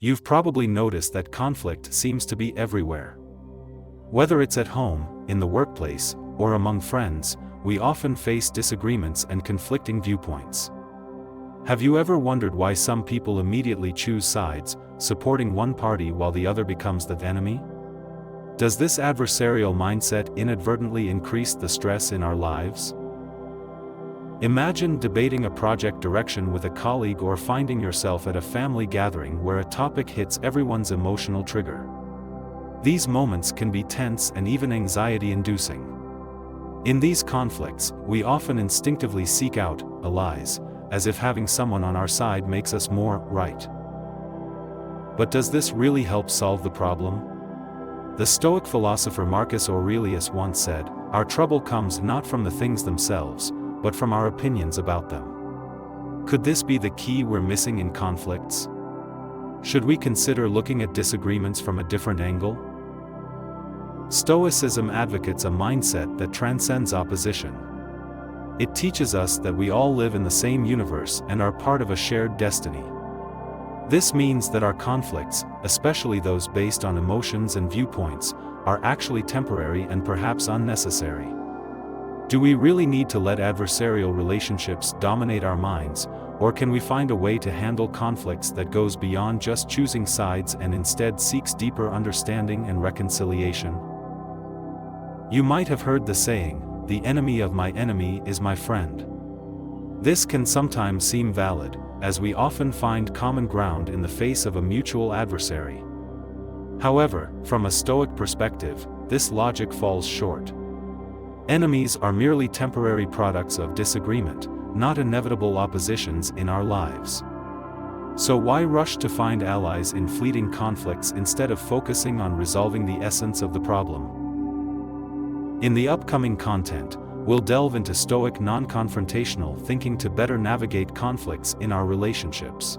You've probably noticed that conflict seems to be everywhere. Whether it's at home, in the workplace, or among friends, we often face disagreements and conflicting viewpoints. Have you ever wondered why some people immediately choose sides, supporting one party while the other becomes the enemy? Does this adversarial mindset inadvertently increase the stress in our lives? Imagine debating a project direction with a colleague or finding yourself at a family gathering where a topic hits everyone's emotional trigger. These moments can be tense and even anxiety-inducing. In these conflicts, we often instinctively seek out allies, as if having someone on our side makes us more right. But does this really help solve the problem? The Stoic philosopher Marcus Aurelius once said, "Our trouble comes not from the things themselves, but from our opinions about them." Could this be the key we're missing in conflicts? Should we consider looking at disagreements from a different angle? Stoicism advocates a mindset that transcends opposition. It teaches us that we all live in the same universe and are part of a shared destiny. This means that our conflicts, especially those based on emotions and viewpoints, are actually temporary and perhaps unnecessary. Do we really need to let adversarial relationships dominate our minds, or can we find a way to handle conflicts that goes beyond just choosing sides and instead seeks deeper understanding and reconciliation? You might have heard the saying, "The enemy of my enemy is my friend." This can sometimes seem valid, as we often find common ground in the face of a mutual adversary. However, from a Stoic perspective, this logic falls short. Enemies are merely temporary products of disagreement, not inevitable oppositions in our lives. So why rush to find allies in fleeting conflicts instead of focusing on resolving the essence of the problem? In the upcoming content, we'll delve into Stoic non-confrontational thinking to better navigate conflicts in our relationships.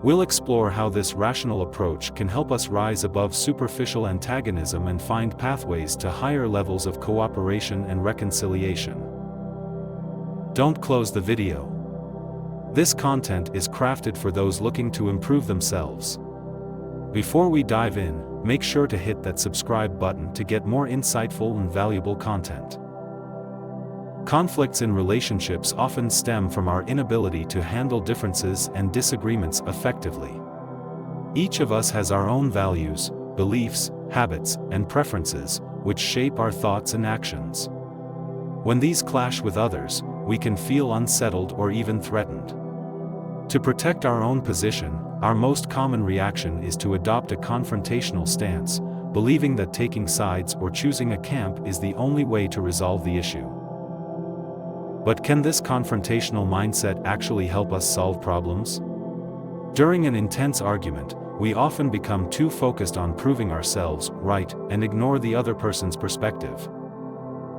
We'll explore how this rational approach can help us rise above superficial antagonism and find pathways to higher levels of cooperation and reconciliation. Don't close the video. This content is crafted for those looking to improve themselves. Before we dive in, make sure to hit that subscribe button to get more insightful and valuable content. Conflicts in relationships often stem from our inability to handle differences and disagreements effectively. Each of us has our own values, beliefs, habits, and preferences, which shape our thoughts and actions. When these clash with others, we can feel unsettled or even threatened. To protect our own position, our most common reaction is to adopt a confrontational stance, believing that taking sides or choosing a camp is the only way to resolve the issue. But can this confrontational mindset actually help us solve problems? During an intense argument, we often become too focused on proving ourselves right and ignore the other person's perspective.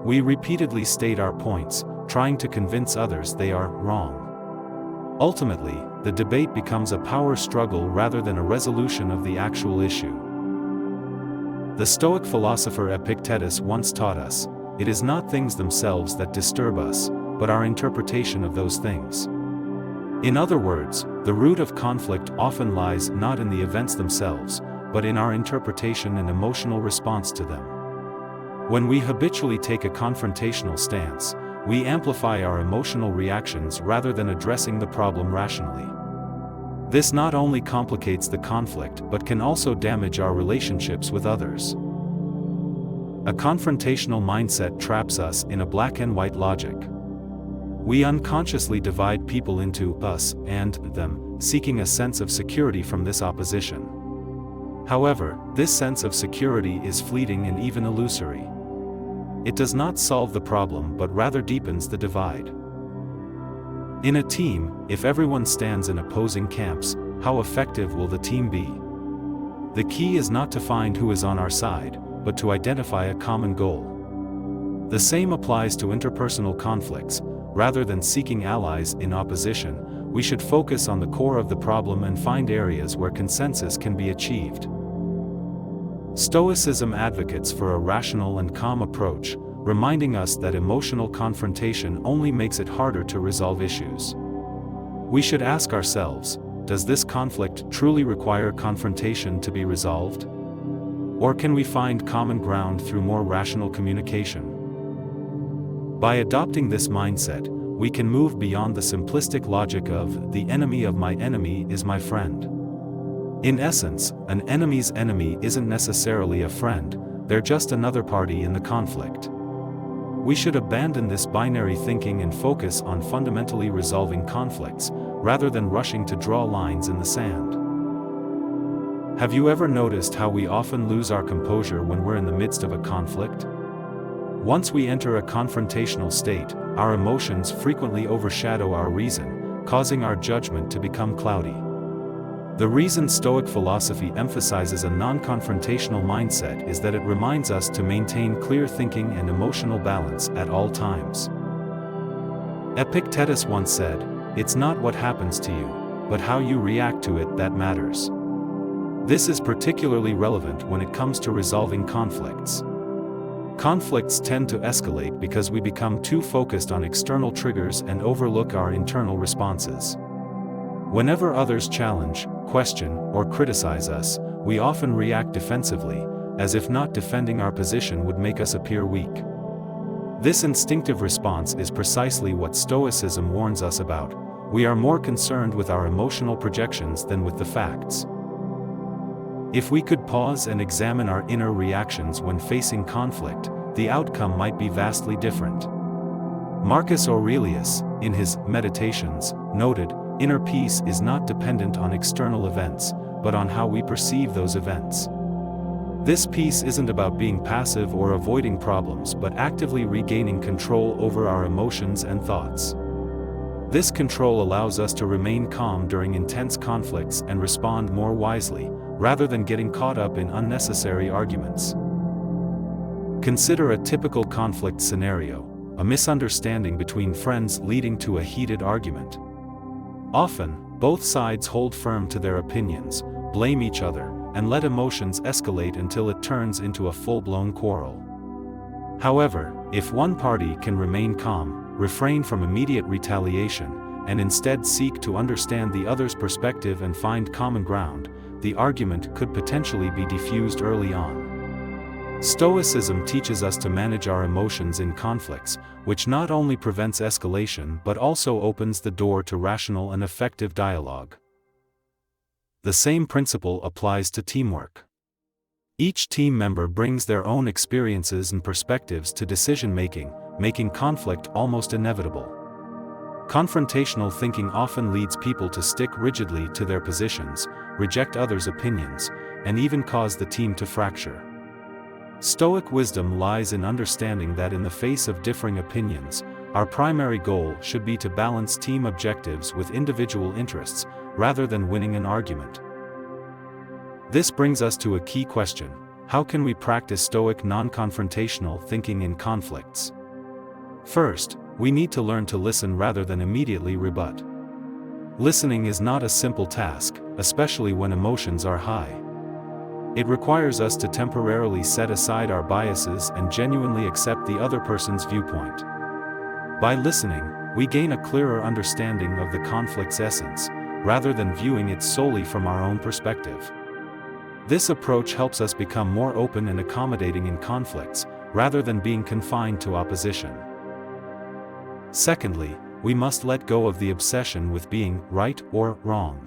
We repeatedly state our points, trying to convince others they are wrong. Ultimately, the debate becomes a power struggle rather than a resolution of the actual issue. The Stoic philosopher Epictetus once taught us, "It is not things themselves that disturb us, but our interpretation of those things." In other words, the root of conflict often lies not in the events themselves, but in our interpretation and emotional response to them. When we habitually take a confrontational stance, we amplify our emotional reactions rather than addressing the problem rationally. This not only complicates the conflict but can also damage our relationships with others. A confrontational mindset traps us in a black and white logic. We unconsciously divide people into us and them, seeking a sense of security from this opposition. However, this sense of security is fleeting and even illusory. It does not solve the problem but rather deepens the divide. In a team, if everyone stands in opposing camps, how effective will the team be? The key is not to find who is on our side, but to identify a common goal. The same applies to interpersonal conflicts. Rather than seeking allies in opposition, we should focus on the core of the problem and find areas where consensus can be achieved. Stoicism advocates for a rational and calm approach, reminding us that emotional confrontation only makes it harder to resolve issues. We should ask ourselves, does this conflict truly require confrontation to be resolved? Or can we find common ground through more rational communication? By adopting this mindset, we can move beyond the simplistic logic of "the enemy of my enemy is my friend." In essence, an enemy's enemy isn't necessarily a friend, they're just another party in the conflict. We should abandon this binary thinking and focus on fundamentally resolving conflicts, rather than rushing to draw lines in the sand. Have you ever noticed how we often lose our composure when we're in the midst of a conflict? Once we enter a confrontational state, our emotions frequently overshadow our reason, causing our judgment to become cloudy. The reason Stoic philosophy emphasizes a non-confrontational mindset is that it reminds us to maintain clear thinking and emotional balance at all times. Epictetus once said, "It's not what happens to you, but how you react to it that matters." This is particularly relevant when it comes to resolving conflicts. Conflicts tend to escalate because we become too focused on external triggers and overlook our internal responses. Whenever others challenge, question, or criticize us, we often react defensively, as if not defending our position would make us appear weak. This instinctive response is precisely what Stoicism warns us about. We are more concerned with our emotional projections than with the facts. If we could pause and examine our inner reactions when facing conflict, the outcome might be vastly different. Marcus Aurelius, in his Meditations, noted, "Inner peace is not dependent on external events, but on how we perceive those events." This peace isn't about being passive or avoiding problems but actively regaining control over our emotions and thoughts. This control allows us to remain calm during intense conflicts and respond more wisely, rather than getting caught up in unnecessary arguments. Consider a typical conflict scenario, a misunderstanding between friends leading to a heated argument. Often, both sides hold firm to their opinions, blame each other, and let emotions escalate until it turns into a full-blown quarrel. However, if one party can remain calm, refrain from immediate retaliation, and instead seek to understand the other's perspective and find common ground, the argument could potentially be diffused early on. Stoicism teaches us to manage our emotions in conflicts, which not only prevents escalation but also opens the door to rational and effective dialogue. The same principle applies to teamwork. Each team member brings their own experiences and perspectives to decision-making, making conflict almost inevitable. Confrontational thinking often leads people to stick rigidly to their positions, reject others' opinions, and even cause the team to fracture. Stoic wisdom lies in understanding that in the face of differing opinions, our primary goal should be to balance team objectives with individual interests, rather than winning an argument. This brings us to a key question: how can we practice Stoic non-confrontational thinking in conflicts? First, we need to learn to listen rather than immediately rebut. Listening is not a simple task, especially when emotions are high. It requires us to temporarily set aside our biases and genuinely accept the other person's viewpoint. By listening, we gain a clearer understanding of the conflict's essence, rather than viewing it solely from our own perspective. This approach helps us become more open and accommodating in conflicts, rather than being confined to opposition. Secondly, we must let go of the obsession with being right or wrong.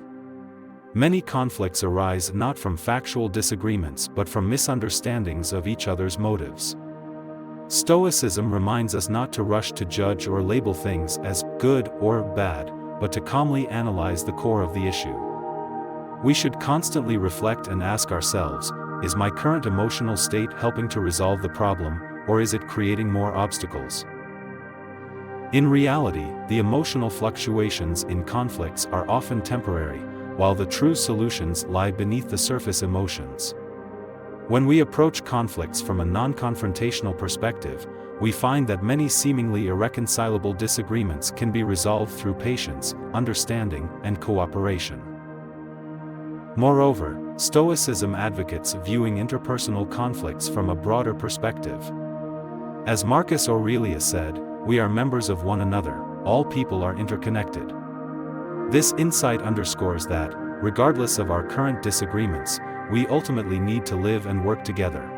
Many conflicts arise not from factual disagreements but from misunderstandings of each other's motives. Stoicism reminds us not to rush to judge or label things as good or bad, but to calmly analyze the core of the issue. We should constantly reflect and ask ourselves, is my current emotional state helping to resolve the problem, or is it creating more obstacles? In reality, the emotional fluctuations in conflicts are often temporary, while the true solutions lie beneath the surface emotions. When we approach conflicts from a non-confrontational perspective, we find that many seemingly irreconcilable disagreements can be resolved through patience, understanding, and cooperation. Moreover, Stoicism advocates viewing interpersonal conflicts from a broader perspective. As Marcus Aurelius said, "We are members of one another, all people are interconnected." This insight underscores that, regardless of our current disagreements, we ultimately need to live and work together.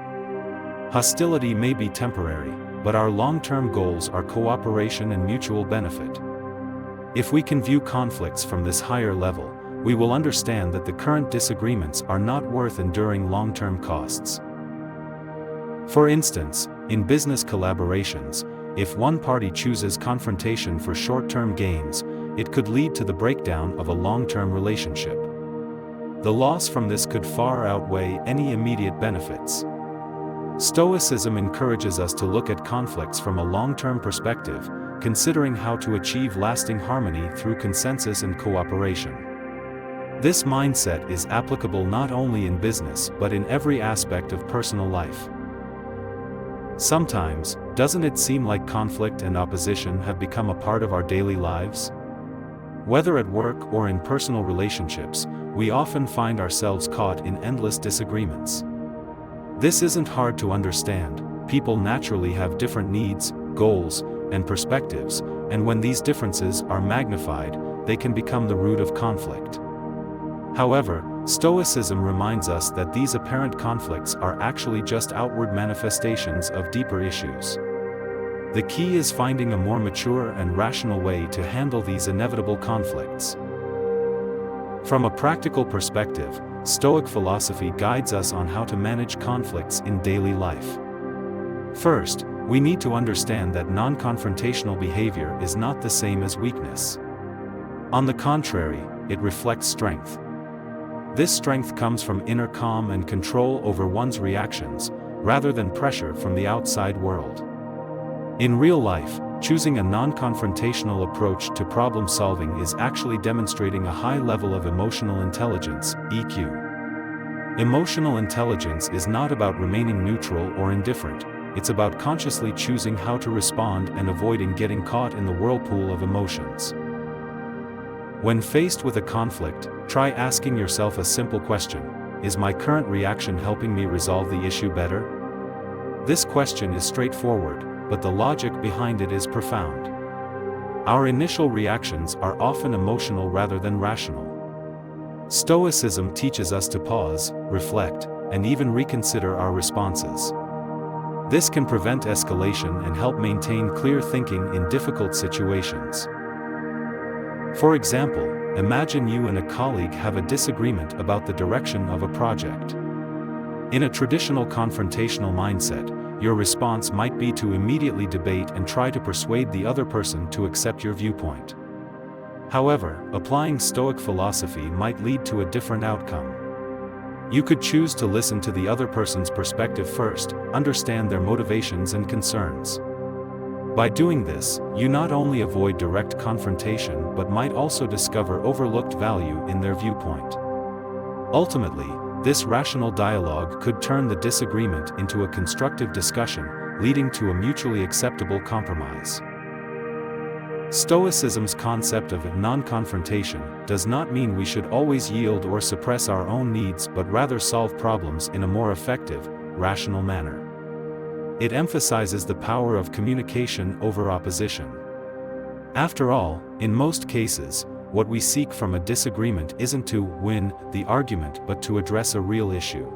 Hostility may be temporary, but our long-term goals are cooperation and mutual benefit. If we can view conflicts from this higher level, we will understand that the current disagreements are not worth enduring long-term costs. For instance, in business collaborations, if one party chooses confrontation for short-term gains, it could lead to the breakdown of a long-term relationship. The loss from this could far outweigh any immediate benefits. Stoicism encourages us to look at conflicts from a long-term perspective, considering how to achieve lasting harmony through consensus and cooperation. This mindset is applicable not only in business but in every aspect of personal life. Sometimes, doesn't it seem like conflict and opposition have become a part of our daily lives? Whether at work or in personal relationships, we often find ourselves caught in endless disagreements. This isn't hard to understand. People naturally have different needs, goals, and perspectives, and when these differences are magnified, they can become the root of conflict. However, Stoicism reminds us that these apparent conflicts are actually just outward manifestations of deeper issues. The key is finding a more mature and rational way to handle these inevitable conflicts. From a practical perspective, Stoic philosophy guides us on how to manage conflicts in daily life. First, we need to understand that non-confrontational behavior is not the same as weakness. On the contrary, it reflects strength. This strength comes from inner calm and control over one's reactions, rather than pressure from the outside world. In real life, choosing a non-confrontational approach to problem-solving is actually demonstrating a high level of emotional intelligence, EQ. Emotional intelligence is not about remaining neutral or indifferent, it's about consciously choosing how to respond and avoiding getting caught in the whirlpool of emotions. When faced with a conflict, try asking yourself a simple question: is my current reaction helping me resolve the issue better? This question is straightforward, but the logic behind it is profound. Our initial reactions are often emotional rather than rational. Stoicism teaches us to pause, reflect, and even reconsider our responses. This can prevent escalation and help maintain clear thinking in difficult situations. For example, imagine you and a colleague have a disagreement about the direction of a project. In a traditional confrontational mindset, your response might be to immediately debate and try to persuade the other person to accept your viewpoint. However, applying Stoic philosophy might lead to a different outcome. You could choose to listen to the other person's perspective first, understand their motivations and concerns. By doing this, you not only avoid direct confrontation but might also discover overlooked value in their viewpoint. Ultimately, this rational dialogue could turn the disagreement into a constructive discussion, leading to a mutually acceptable compromise. Stoicism's concept of non-confrontation does not mean we should always yield or suppress our own needs but rather solve problems in a more effective, rational manner. It emphasizes the power of communication over opposition. After all, in most cases, what we seek from a disagreement isn't to win the argument but to address a real issue.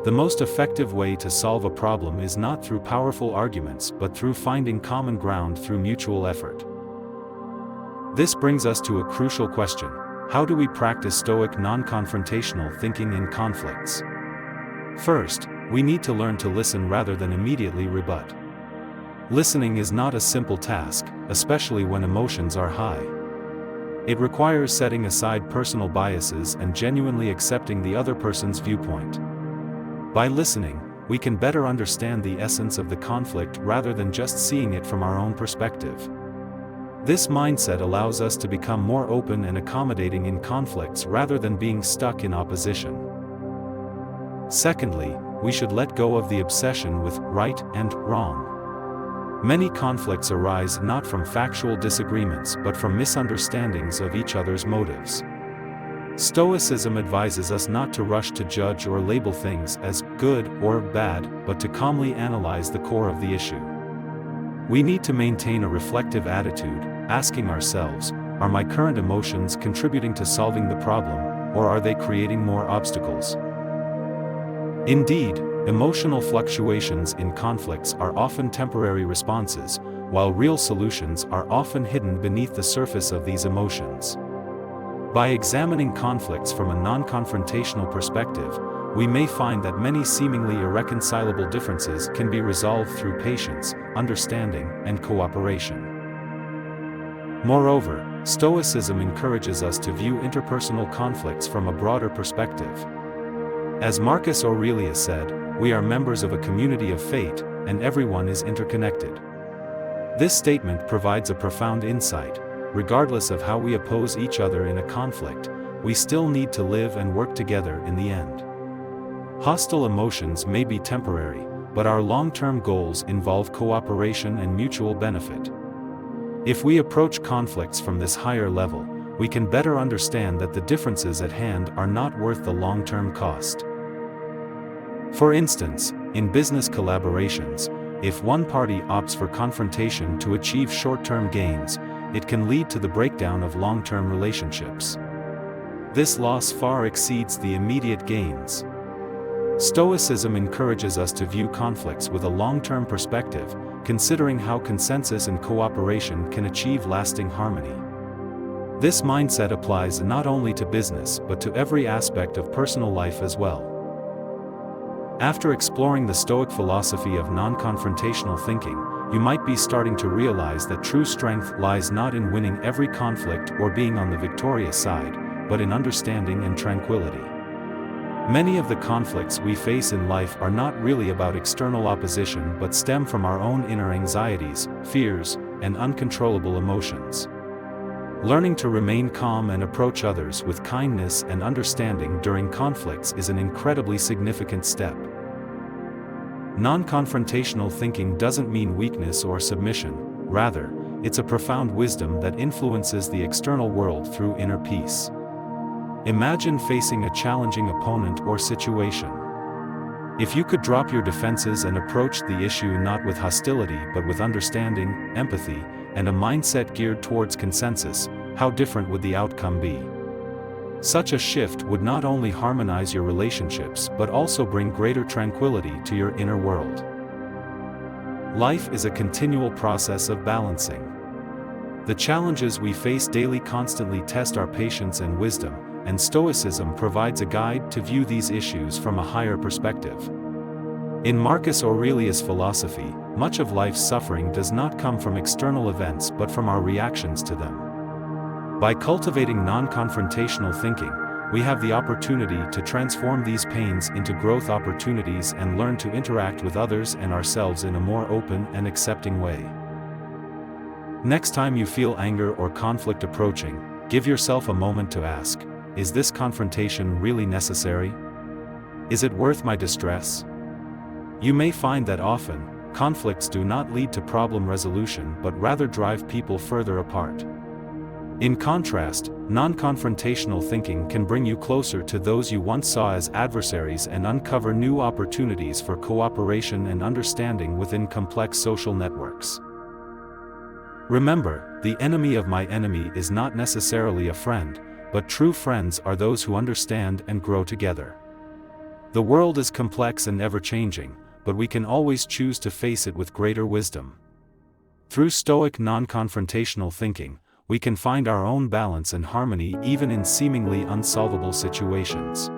The most effective way to solve a problem is not through powerful arguments but through finding common ground through mutual effort. This brings us to a crucial question: how do we practice Stoic non-confrontational thinking in conflicts? First, we need to learn to listen rather than immediately rebut. Listening is not a simple task, especially when emotions are high. It requires setting aside personal biases and genuinely accepting the other person's viewpoint. By listening, we can better understand the essence of the conflict rather than just seeing it from our own perspective. This mindset allows us to become more open and accommodating in conflicts rather than being stuck in opposition. Secondly, we should let go of the obsession with right and wrong. Many conflicts arise not from factual disagreements but from misunderstandings of each other's motives. Stoicism advises us not to rush to judge or label things as good or bad, but to calmly analyze the core of the issue. We need to maintain a reflective attitude, asking ourselves, are my current emotions contributing to solving the problem, or are they creating more obstacles? Indeed, emotional fluctuations in conflicts are often temporary responses, while real solutions are often hidden beneath the surface of these emotions. By examining conflicts from a non-confrontational perspective, we may find that many seemingly irreconcilable differences can be resolved through patience, understanding, and cooperation. Moreover, Stoicism encourages us to view interpersonal conflicts from a broader perspective. As Marcus Aurelius said, we are members of a community of fate, and everyone is interconnected. This statement provides a profound insight. Regardless of how we oppose each other in a conflict, we still need to live and work together in the end. Hostile emotions may be temporary, but our long-term goals involve cooperation and mutual benefit. If we approach conflicts from this higher level, we can better understand that the differences at hand are not worth the long-term cost. For instance, in business collaborations, if one party opts for confrontation to achieve short-term gains, it can lead to the breakdown of long-term relationships. This loss far exceeds the immediate gains. Stoicism encourages us to view conflicts with a long-term perspective, considering how consensus and cooperation can achieve lasting harmony. This mindset applies not only to business but to every aspect of personal life as well. After exploring the Stoic philosophy of non-confrontational thinking, you might be starting to realize that true strength lies not in winning every conflict or being on the victorious side, but in understanding and tranquility. Many of the conflicts we face in life are not really about external opposition but stem from our own inner anxieties, fears, and uncontrollable emotions. Learning to remain calm and approach others with kindness and understanding during conflicts is an incredibly significant step. Non-confrontational thinking doesn't mean weakness or submission, rather, it's a profound wisdom that influences the external world through inner peace. Imagine facing a challenging opponent or situation. If you could drop your defenses and approach the issue not with hostility but with understanding, empathy, and a mindset geared towards consensus, how different would the outcome be? Such a shift would not only harmonize your relationships but also bring greater tranquility to your inner world. Life is a continual process of balancing. The challenges we face daily constantly test our patience and wisdom, and Stoicism provides a guide to view these issues from a higher perspective. In Marcus Aurelius' philosophy, much of life's suffering does not come from external events but from our reactions to them. By cultivating non-confrontational thinking, we have the opportunity to transform these pains into growth opportunities and learn to interact with others and ourselves in a more open and accepting way. Next time you feel anger or conflict approaching, give yourself a moment to ask, is this confrontation really necessary? Is it worth my distress? You may find that often, conflicts do not lead to problem resolution but rather drive people further apart. In contrast, non-confrontational thinking can bring you closer to those you once saw as adversaries and uncover new opportunities for cooperation and understanding within complex social networks. Remember, the enemy of my enemy is not necessarily a friend, but true friends are those who understand and grow together. The world is complex and ever-changing, but we can always choose to face it with greater wisdom. Through Stoic non-confrontational thinking, we can find our own balance and harmony even in seemingly unsolvable situations.